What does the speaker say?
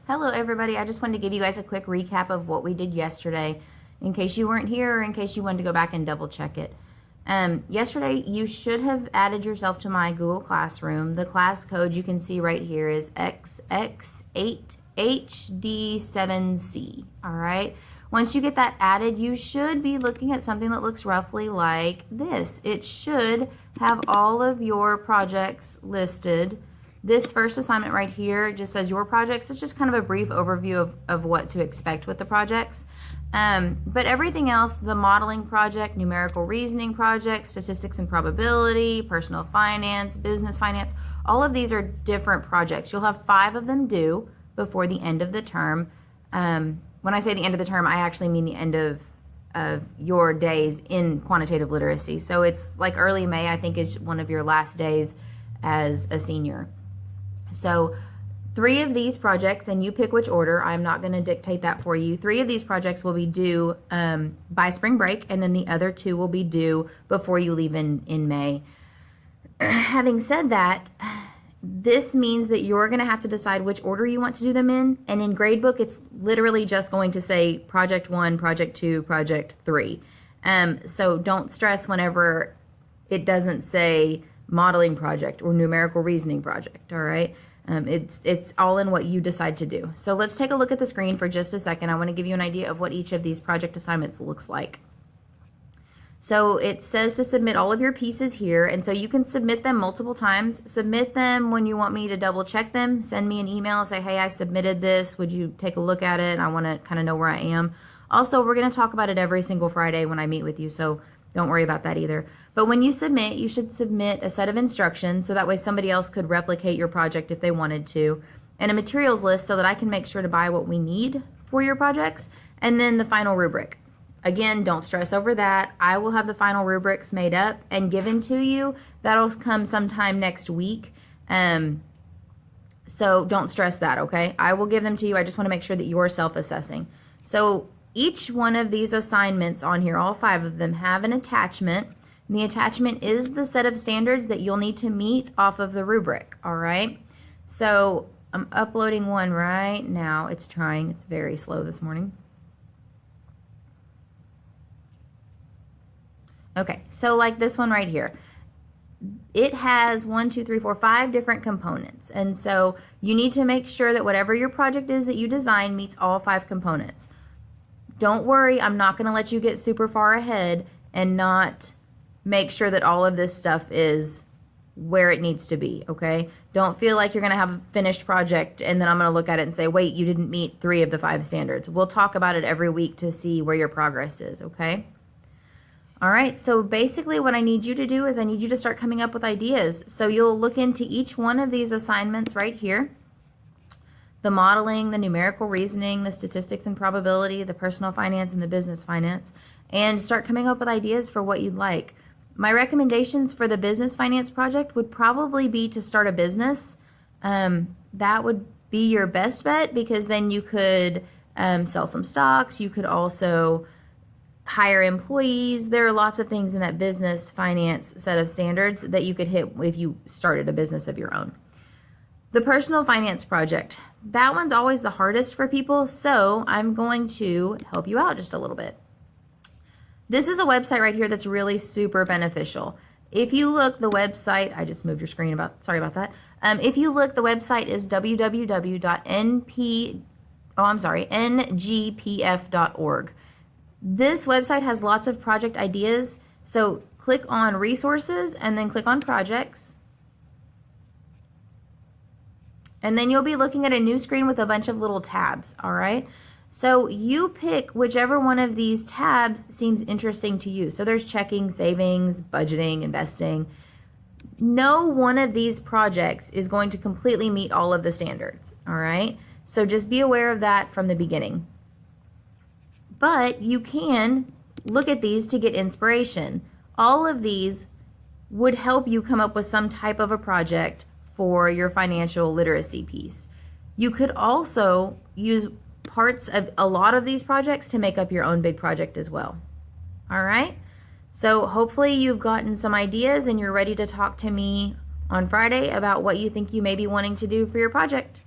Hello everybody, I just wanted to give you guys a quick recap of what we did yesterday in case you weren't here or in case you wanted to go back and double check it. Yesterday you should have added yourself to my Google Classroom. The class code you can see right here is XX8HD7C. Alright, once you get that added, you should be looking at something that looks roughly like this. It should have all of your projects listed. This first assignment right here just says your projects. It's just kind of a brief overview of what to expect with the projects. But everything else, the modeling project, numerical reasoning project, statistics and probability, personal finance, business finance, all of these are different projects. You'll have 5 of them due before the end of the term. When I say the end of the term, I actually mean the end of your days in quantitative literacy. So it's like early May, I think, is one of your last days as a senior. So 3 of these projects, and you pick which order, I'm not going to dictate that for you. 3 of these projects will be due by spring break, and then the other 2 will be due before you leave in May. Having said that, this means that you're going to have to decide which order you want to do them in, and in gradebook it's literally just going to say project 1, project 2, project 3. So don't stress whenever it doesn't say modeling project or numerical reasoning project. All right, it's all in what you decide to do. So let's take a look at the screen for just a second. I want to give you an idea of what each of these project assignments looks like. So it says to submit all of your pieces here, and so you can submit them multiple times. Submit them when you want me to double check them. Send me an email, say, hey, I submitted this, would you take a look at it? I want to kind of know where I am. Also, we're going to talk about it every single Friday when I meet with you, so don't worry about that either. But when you submit, you should submit a set of instructions so that way somebody else could replicate your project if they wanted to, and a materials list so that I can make sure to buy what we need for your projects, and then the final rubric. Again, don't stress over that. I will have the final rubrics made up and given to you. That'll come sometime next week. So don't stress that, okay? I will give them to you. I just want to make sure that you're self-assessing. So each one of these assignments on here, all 5 of them, have an attachment. And the attachment is the set of standards that you'll need to meet off of the rubric, all right? So I'm uploading one right now. It's trying. It's very slow this morning. Okay, so like this one right here. It has 1, 2, 3, 4, 5 different components. And so you need to make sure that whatever your project is that you design meets all 5 components. Don't worry, I'm not going to let you get super far ahead and not make sure that all of this stuff is where it needs to be, okay? Don't feel like you're going to have a finished project and then I'm going to look at it and say, wait, you didn't meet 3 of the 5 standards. We'll talk about it every week to see where your progress is, okay? All right, so basically what I need you to do is I need you to start coming up with ideas. So you'll look into each one of these assignments right here. The modeling, the numerical reasoning, the statistics and probability, the personal finance and the business finance, and start coming up with ideas for what you'd like. My recommendations for the business finance project would probably be to start a business. That would be your best bet because then you could sell some stocks. You could also hire employees. There are lots of things in that business finance set of standards that you could hit if you started a business of your own. The personal finance project, that one's always the hardest for people, so I'm going to help you out just a little bit. This is a website right here that's really super beneficial. If you look, the website, I just moved your screen, sorry about that. If you look, the website is ngpf.org. This website has lots of project ideas, so click on resources and then click on projects. And then you'll be looking at a new screen with a bunch of little tabs, all right? So you pick whichever one of these tabs seems interesting to you. So there's checking, savings, budgeting, investing. No one of these projects is going to completely meet all of the standards, all right? So just be aware of that from the beginning. But you can look at these to get inspiration. All of these would help you come up with some type of a project for your financial literacy piece. You could also use parts of a lot of these projects to make up your own big project as well. All right? So hopefully you've gotten some ideas and you're ready to talk to me on Friday about what you think you may be wanting to do for your project.